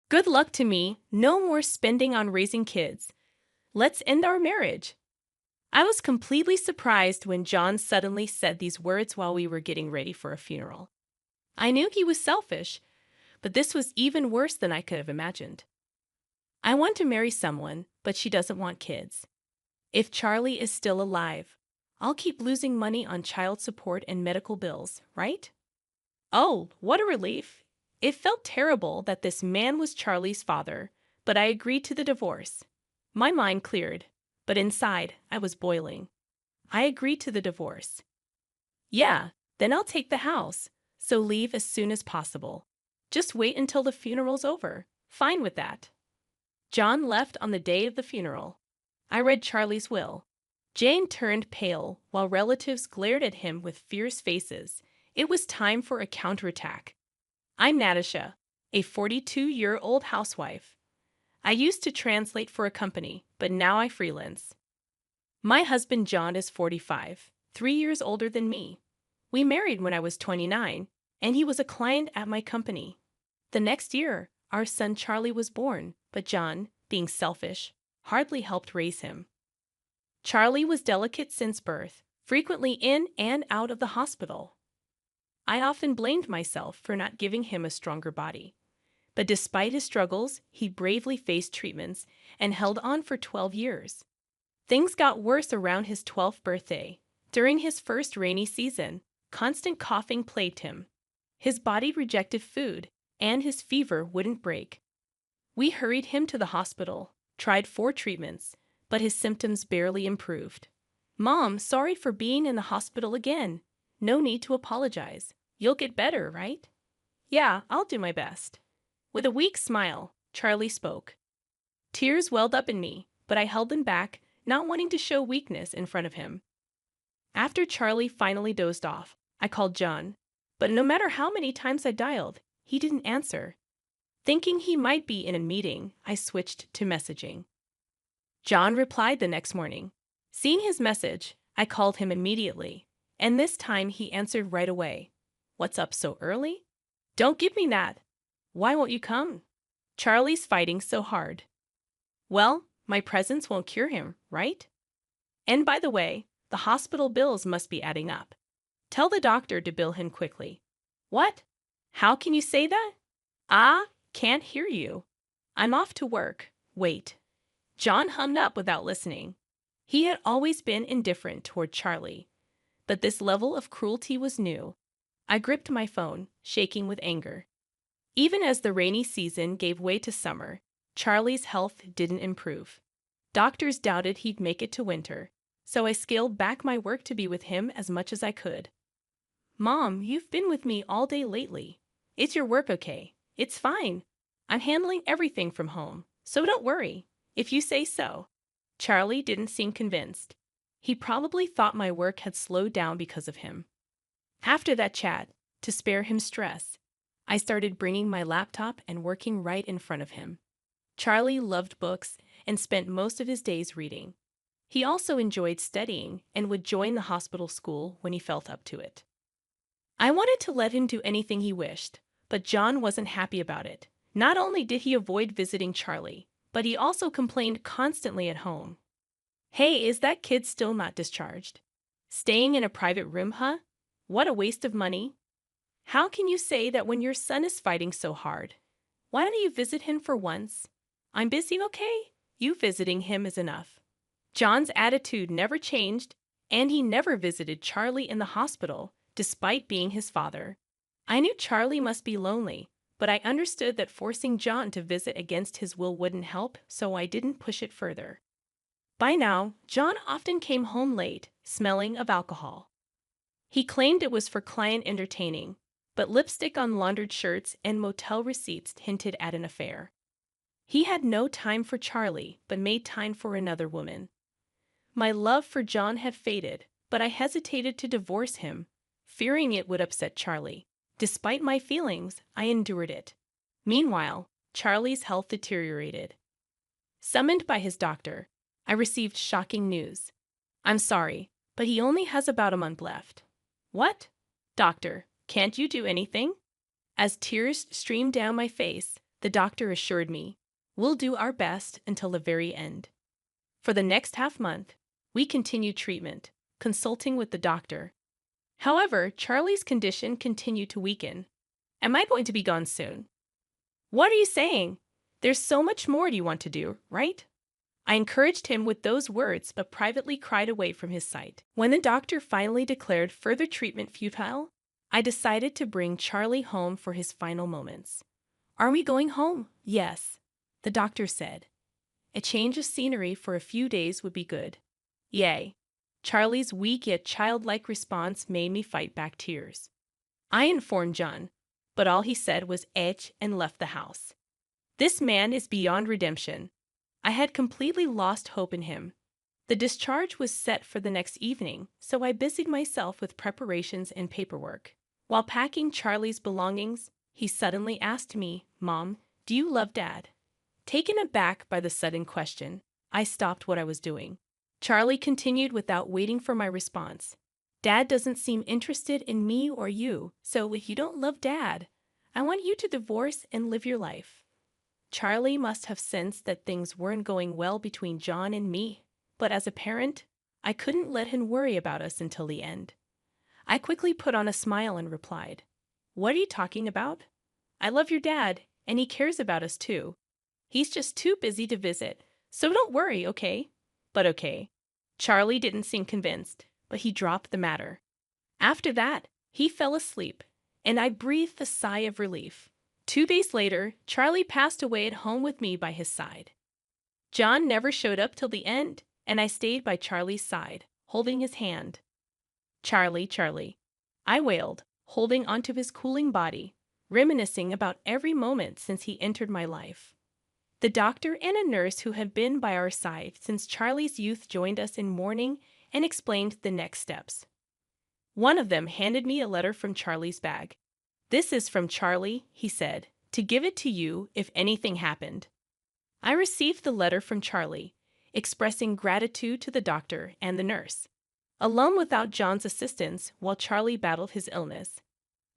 Good luck to me. No more spending on raising kids. Let's end our marriage. I was completely surprised when John suddenly said these words while we were getting ready for a funeral. I knew he was selfish, but this was even worse than I could have imagined. I want to marry someone, but she doesn't want kids. If Charlie is still alive, I'll keep losing money on child support and medical bills, right? Oh, what a relief. It felt terrible that this man was Charlie's father, but I agreed to the divorce. My mind cleared, but inside I was boiling. I agreed to the divorce. Yeah, then I'll take the house, so leave as soon as possible. Just wait until the funeral's over. Fine with that. John left on the day of the funeral. I read Charlie's will. Jane turned pale while relatives glared at him with fierce faces. It was time for a counterattack. I'm Natasha, a 42-year-old housewife. I used to translate for a company, but now I freelance. My husband John is 45, 3 years older than me. We married when I was 29, and he was a client at my company. The next year, our son Charlie was born, but John, being selfish, hardly helped raise him. Charlie was delicate since birth, frequently in and out of the hospital. I often blamed myself for not giving him a stronger body. But despite his struggles, he bravely faced treatments and held on for 12 years. Things got worse around his 12th birthday. During his first rainy season, constant coughing plagued him. His body rejected food, and his fever wouldn't break. We hurried him to the hospital, tried 4 treatments, but his symptoms barely improved. Mom, sorry for being in the hospital again. No need to apologize. You'll get better, right? Yeah, I'll do my best. With a weak smile, Charlie spoke. Tears welled up in me, but I held them back, not wanting to show weakness in front of him. After Charlie finally dozed off, I called John, but no matter how many times I dialed, he didn't answer. Thinking he might be in a meeting, I switched to messaging. John replied the next morning. Seeing his message, I called him immediately, and this time he answered right away. What's up so early? Don't give me that. Why won't you come? Charlie's fighting so hard. Well, my presence won't cure him, right? And by the way, the hospital bills must be adding up. Tell the doctor to bill him quickly. What? How can you say that? Can't hear you. I'm off to work. Wait. John hung up without listening. He had always been indifferent toward Charlie, but this level of cruelty was new. I gripped my phone, shaking with anger. Even as the rainy season gave way to summer, Charlie's health didn't improve. Doctors doubted he'd make it to winter, so I scaled back my work to be with him as much as I could. Mom, you've been with me all day lately. Is your work okay? It's fine. I'm handling everything from home, so don't worry, if you say so. Charlie didn't seem convinced. He probably thought my work had slowed down because of him. After that chat, to spare him stress, I started bringing my laptop and working right in front of him. Charlie loved books and spent most of his days reading. He also enjoyed studying and would join the hospital school when he felt up to it. I wanted to let him do anything he wished, but John wasn't happy about it. Not only did he avoid visiting Charlie, but he also complained constantly at home. Hey, is that kid still not discharged? Staying in a private room, huh? What a waste of money. How can you say that when your son is fighting so hard? Why don't you visit him for once? I'm busy, okay? You visiting him is enough. John's attitude never changed, and he never visited Charlie in the hospital, despite being his father. I knew Charlie must be lonely, but I understood that forcing John to visit against his will wouldn't help, so I didn't push it further. By now, John often came home late, smelling of alcohol. He claimed it was for client entertaining, but lipstick on laundered shirts and motel receipts hinted at an affair. He had no time for Charlie, but made time for another woman. My love for John had faded, but I hesitated to divorce him, fearing it would upset Charlie. Despite my feelings, I endured it. Meanwhile, Charlie's health deteriorated. Summoned by his doctor, I received shocking news. I'm sorry, but he only has about a month left. What? Doctor, can't you do anything? As tears streamed down my face, The doctor assured me, "We'll do our best until the very end." For the next half month, we continued treatment, consulting with the doctor. However, Charlie's condition continued to weaken. Am I going to be gone soon? What are you saying? There's so much more you want to do, right? I encouraged him with those words, but privately cried away from his sight. When the doctor finally declared further treatment futile, I decided to bring Charlie home for his final moments. Are we going home? Yes, the doctor said. A change of scenery for a few days would be good. Yay. Charlie's weak yet childlike response made me fight back tears. I informed John, but all he said was "etch" and left the house. This man is beyond redemption. I had completely lost hope in him. The discharge was set for the next evening, so I busied myself with preparations and paperwork. While packing Charlie's belongings, he suddenly asked me, "Mom, do you love Dad?" Taken aback by the sudden question, I stopped what I was doing. Charlie continued without waiting for my response. "Dad doesn't seem interested in me or you, so if you don't love Dad, I want you to divorce and live your life." Charlie must have sensed that things weren't going well between John and me, but as a parent, I couldn't let him worry about us until the end. I quickly put on a smile and replied, "What are you talking about? I love your dad, and he cares about us too. He's just too busy to visit, so don't worry, okay?" But okay. Charlie didn't seem convinced, but he dropped the matter. After that, he fell asleep, and I breathed a sigh of relief. 2 days later, Charlie passed away at home with me by his side. John never showed up till the end, and I stayed by Charlie's side, holding his hand. "Charlie, Charlie," I wailed, holding onto his cooling body, reminiscing about every moment since he entered my life. The doctor and a nurse who had been by our side since Charlie's youth joined us in mourning and explained the next steps. One of them handed me a letter from Charlie's bag. "This is from Charlie," he said, "to give it to you if anything happened." I received the letter from Charlie, expressing gratitude to the doctor and the nurse. Alone without John's assistance while Charlie battled his illness,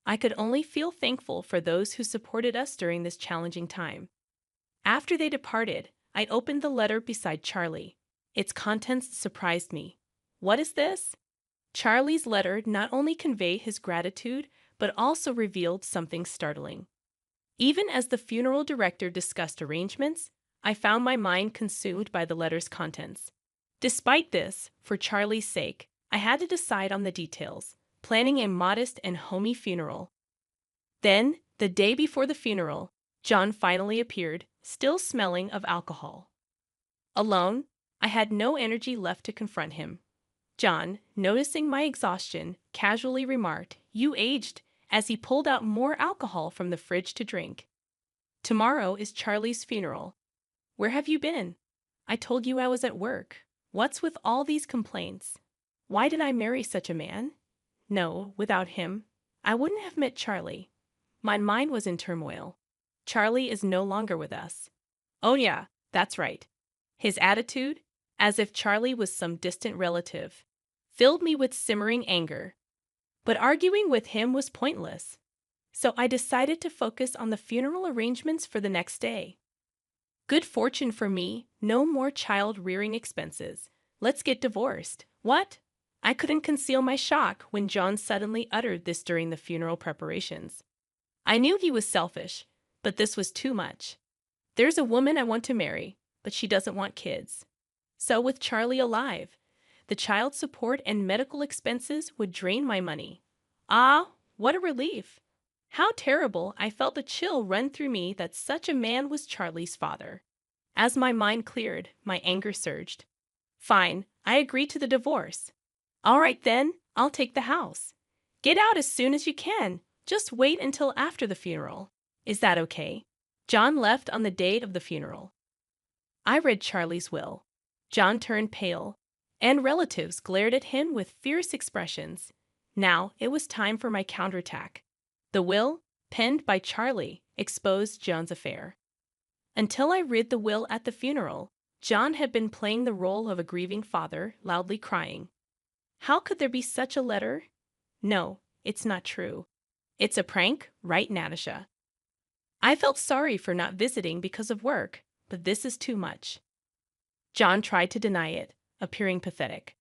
I could only feel thankful for those who supported us during this challenging time. After they departed, I opened the letter beside Charlie. Its contents surprised me. What is this? Charlie's letter not only conveyed his gratitude, but also revealed something startling. Even as the funeral director discussed arrangements, I found my mind consumed by the letter's contents. Despite this, for Charlie's sake, I had to decide on the details, planning a modest and homey funeral. Then, the day before the funeral, John finally appeared, still smelling of alcohol. Alone, I had no energy left to confront him. John, noticing my exhaustion, casually remarked, "You aged," as he pulled out more alcohol from the fridge to drink. "Tomorrow is Charlie's funeral. Where have you been? I told you I was at work. What's with all these complaints? Why did I marry such a man? No, without him, I wouldn't have met Charlie." My mind was in turmoil. Charlie is no longer with us. Oh yeah, that's right. His attitude, as if Charlie was some distant relative, filled me with simmering anger. But arguing with him was pointless. So I decided to focus on the funeral arrangements for the next day. Good fortune for me, no more child-rearing expenses. Let's get divorced. What? I couldn't conceal my shock when John suddenly uttered this during the funeral preparations. I knew he was selfish, but this was too much. There's a woman I want to marry, but she doesn't want kids. So with Charlie alive, the child support and medical expenses would drain my money. Ah, what a relief! How terrible I felt the chill run through me that such a man was Charlie's father. As my mind cleared, my anger surged. Fine, I agree to the divorce. All right then, I'll take the house. Get out as soon as you can. Just wait until after the funeral. Is that okay? John left on the date of the funeral. I read Charlie's will. John turned pale, and relatives glared at him with fierce expressions. Now it was time for my counterattack. The will, penned by Charlie, exposed John's affair. Until I read the will at the funeral, John had been playing the role of a grieving father, loudly crying. How could there be such a letter? No, it's not true. It's a prank, right, Natasha? I felt sorry for not visiting because of work, but this is too much. John tried to deny it, appearing pathetic.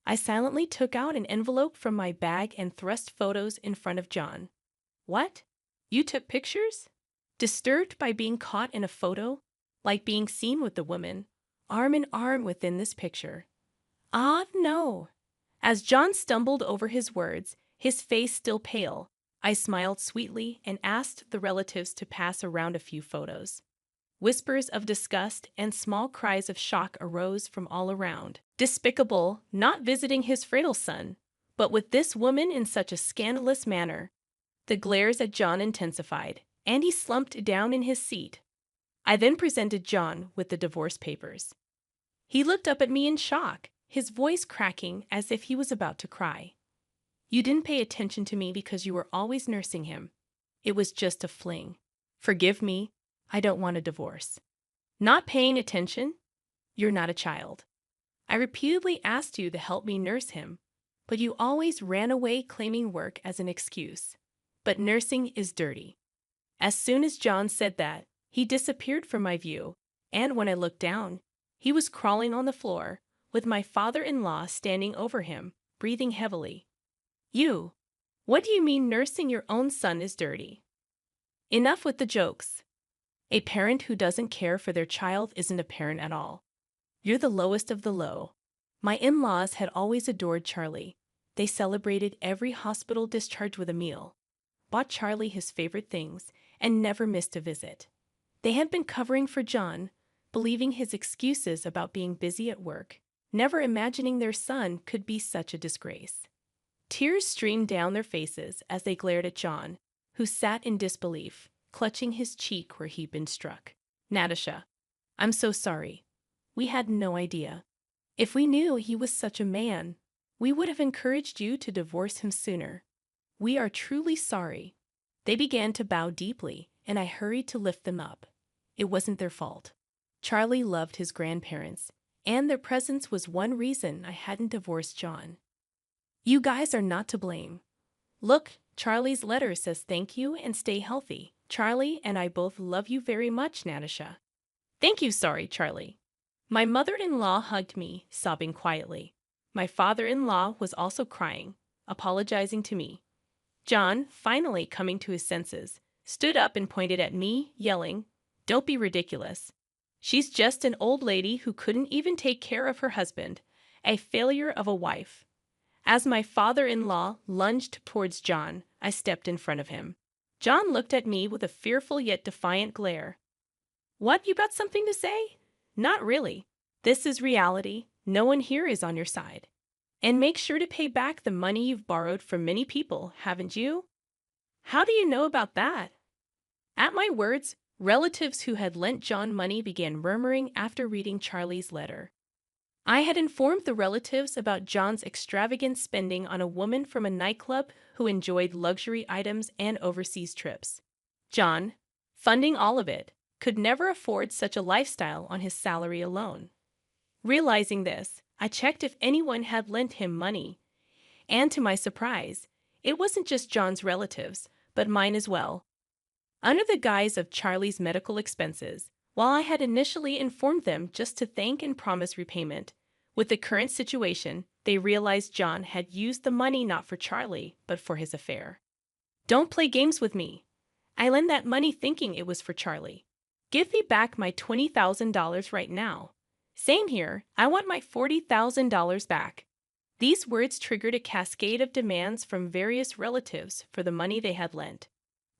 I silently took out an envelope from my bag and thrust photos in front of John. What? You took pictures? Disturbed by being caught in a photo, like being seen with the woman, arm in arm within this picture. Ah, no. As John stumbled over his words, his face still pale, I smiled sweetly and asked the relatives to pass around a few photos. Whispers of disgust and small cries of shock arose from all around. Despicable, not visiting his frail son, but with this woman in such a scandalous manner. The glares at John intensified, and he slumped down in his seat. I then presented John with the divorce papers. He looked up at me in shock, his voice cracking as if he was about to cry. You didn't pay attention to me because you were always nursing him. It was just a fling. Forgive me, I don't want a divorce. Not paying attention? You're not a child. I repeatedly asked you to help me nurse him, but you always ran away claiming work as an excuse. But nursing is dirty. As soon as John said that, he disappeared from my view, and when I looked down, he was crawling on the floor, with my father-in-law standing over him, breathing heavily. You, what do you mean nursing your own son is dirty? Enough with the jokes. A parent who doesn't care for their child isn't a parent at all. You're the lowest of the low. My in-laws had always adored Charlie. They celebrated every hospital discharge with a meal, bought Charlie his favorite things, and never missed a visit. They had been covering for John, believing his excuses about being busy at work, never imagining their son could be such a disgrace. Tears streamed down their faces as they glared at John, who sat in disbelief, clutching his cheek where he'd been struck. Natasha, I'm so sorry. We had no idea. If we knew he was such a man, we would have encouraged you to divorce him sooner. We are truly sorry. They began to bow deeply, and I hurried to lift them up. It wasn't their fault. Charlie loved his grandparents, and their presence was one reason I hadn't divorced John. You guys are not to blame. Look, Charlie's letter says thank you and stay healthy. Charlie and I both love you very much, Natasha. Thank you, sorry, Charlie. My mother-in-law hugged me, sobbing quietly. My father-in-law was also crying, apologizing to me. John, finally coming to his senses, stood up and pointed at me, yelling, "Don't be ridiculous. She's just an old lady who couldn't even take care of her husband, a failure of a wife." As my father-in-law lunged towards John, I stepped in front of him. John looked at me with a fearful yet defiant glare. What, you got something to say? Not really. This is reality. No one here is on your side. And make sure to pay back the money you've borrowed from many people, haven't you? How do you know about that? At my words, relatives who had lent John money began murmuring after reading Charlie's letter. I had informed the relatives about John's extravagant spending on a woman from a nightclub who enjoyed luxury items and overseas trips. John, funding all of it, could never afford such a lifestyle on his salary alone. Realizing this, I checked if anyone had lent him money, and to my surprise, it wasn't just John's relatives, but mine as well. Under the guise of Charlie's medical expenses, while I had initially informed them just to thank and promise repayment, with the current situation, they realized John had used the money not for Charlie, but for his affair. Don't play games with me. I lent that money thinking it was for Charlie. Give me back my $20,000 right now. Same here, I want my $40,000 back. These words triggered a cascade of demands from various relatives for the money they had lent.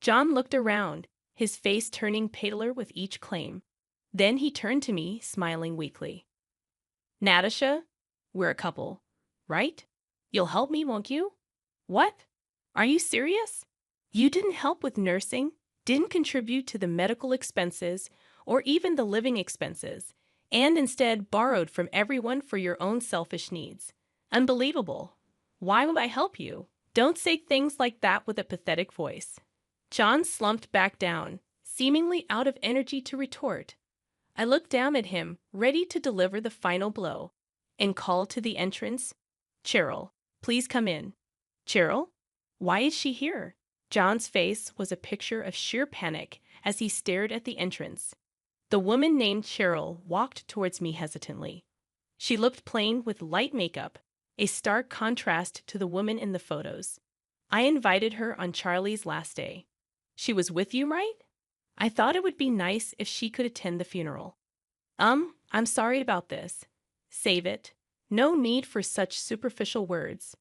John looked around, his face turning paler with each claim. Then he turned to me, smiling weakly. Natasha, we're a couple, right? You'll help me, won't you? What? Are you serious? You didn't help with nursing, didn't contribute to the medical expenses, or even the living expenses, and instead borrowed from everyone for your own selfish needs. Unbelievable. Why would I help you? Don't say things like that with a pathetic voice. John slumped back down, seemingly out of energy to retort. I looked down at him, ready to deliver the final blow, and called to the entrance, "Cheryl, please come in." "Cheryl? Why is she here?" John's face was a picture of sheer panic as he stared at the entrance. The woman named Cheryl walked towards me hesitantly. She looked plain with light makeup, a stark contrast to the woman in the photos. I invited her on Charlie's last day. She was with you, right? I thought it would be nice if she could attend the funeral. I'm sorry about this. Save it. No need for such superficial words.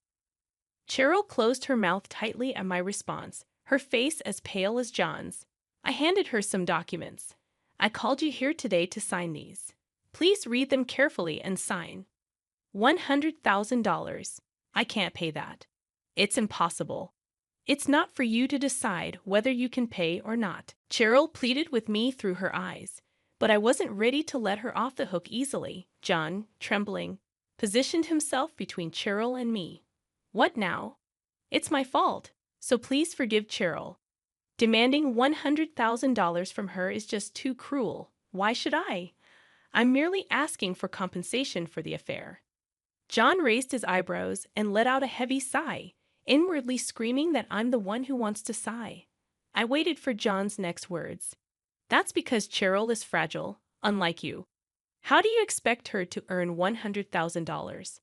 Cheryl closed her mouth tightly at my response, her face as pale as John's. I handed her some documents. I called you here today to sign these. Please read them carefully and sign. $100,000. I can't pay that. It's impossible. It's not for you to decide whether you can pay or not. Cheryl pleaded with me through her eyes, but I wasn't ready to let her off the hook easily. John, trembling, positioned himself between Cheryl and me. What now? It's my fault, so please forgive Cheryl. Demanding $100,000 from her is just too cruel. Why should I? I'm merely asking for compensation for the affair. John raised his eyebrows and let out a heavy sigh, inwardly screaming that I'm the one who wants to sigh. I waited for John's next words. That's because Cheryl is fragile, unlike you. How do you expect her to earn $100,000?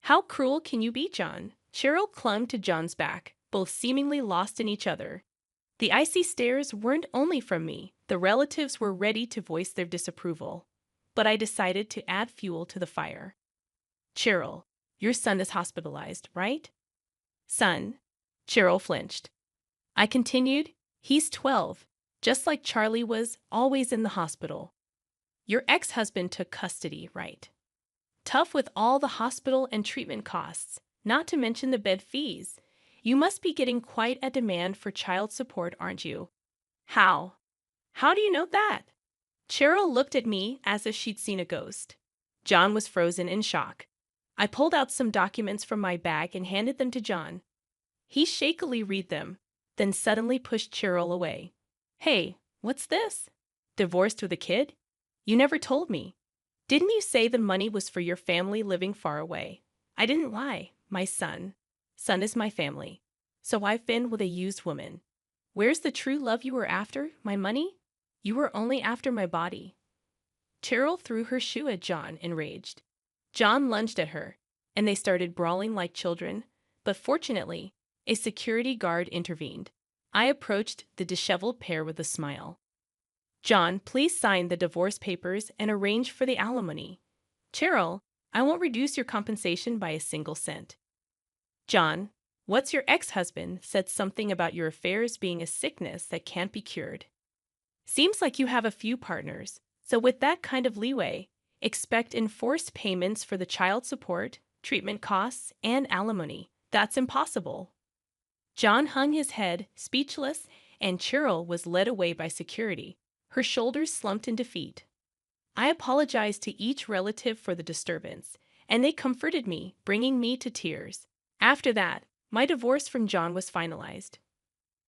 How cruel can you be, John? Cheryl clung to John's back, both seemingly lost in each other. The icy stares weren't only from me. The relatives were ready to voice their disapproval. But I decided to add fuel to the fire. Cheryl, your son is hospitalized, right? Son. Cheryl flinched. I continued, he's 12, just like Charlie was always in the hospital. Your ex-husband took custody, right? Tough with all the hospital and treatment costs, not to mention the bed fees. You must be getting quite a demand for child support, aren't you? How? How do you know that? Cheryl looked at me as if she'd seen a ghost. John was frozen in shock. I pulled out some documents from my bag and handed them to John. He shakily read them, then suddenly pushed Cheryl away. Hey, what's this? Divorced with a kid? You never told me. Didn't you say the money was for your family living far away? I didn't lie. My son. Son is my family. So I've been with a used woman. Where's the true love you were after? My money? You were only after my body. Cheryl threw her shoe at John, enraged. John lunged at her, and they started brawling like children, but fortunately, a security guard intervened. I approached the disheveled pair with a smile. John, please sign the divorce papers and arrange for the alimony. Cheryl, I won't reduce your compensation by a single cent. John, what's your ex-husband said something about your affairs being a sickness that can't be cured. Seems like you have a few partners, so with that kind of leeway, expect enforced payments for the child support, treatment costs, and alimony. That's impossible. John hung his head, speechless, and Cheryl was led away by security, her shoulders slumped in defeat. I apologized to each relative for the disturbance, and they comforted me, bringing me to tears. After that, my divorce from John was finalized.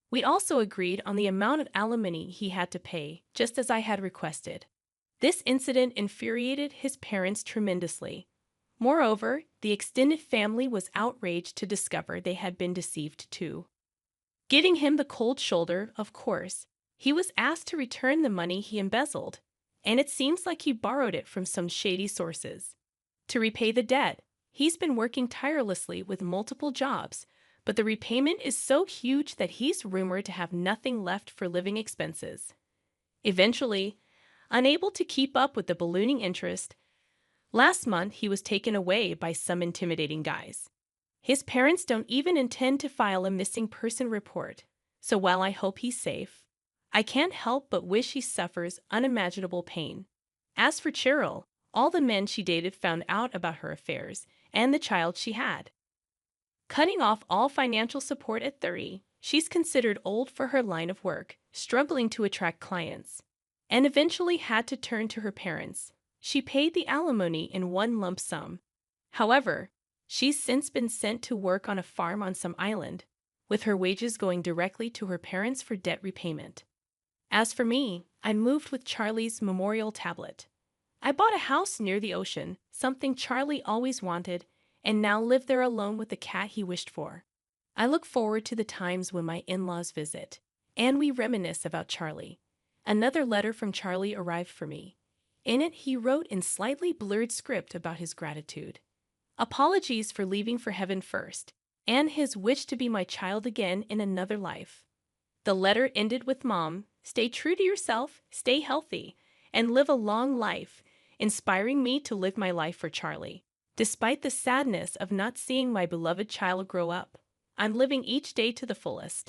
We also agreed on the amount of alimony he had to pay, just as I had requested. This incident infuriated his parents tremendously. Moreover, the extended family was outraged to discover they had been deceived too. Giving him the cold shoulder, of course, he was asked to return the money he embezzled, and it seems like he borrowed it from some shady sources. To repay the debt, he's been working tirelessly with multiple jobs, but the repayment is so huge that he's rumored to have nothing left for living expenses. Eventually, unable to keep up with the ballooning interest, last month he was taken away by some intimidating guys. His parents don't even intend to file a missing person report, so while I hope he's safe, I can't help but wish he suffers unimaginable pain. As for Cheryl, all the men she dated found out about her affairs and the child she had. Cutting off all financial support at 30, she's considered old for her line of work, struggling to attract clients, and eventually had to turn to her parents. She paid the alimony in one lump sum. However, she's since been sent to work on a farm on some island, with her wages going directly to her parents for debt repayment. As for me, I moved with Charlie's memorial tablet. I bought a house near the ocean, something Charlie always wanted, and now live there alone with the cat he wished for. I look forward to the times when my in-laws visit, and we reminisce about Charlie. Another letter from Charlie arrived for me. In it, he wrote in slightly blurred script about his gratitude. Apologies for leaving for heaven first, and his wish to be my child again in another life. The letter ended with, Mom, stay true to yourself, stay healthy, and live a long life, inspiring me to live my life for Charlie. Despite the sadness of not seeing my beloved child grow up, I'm living each day to the fullest.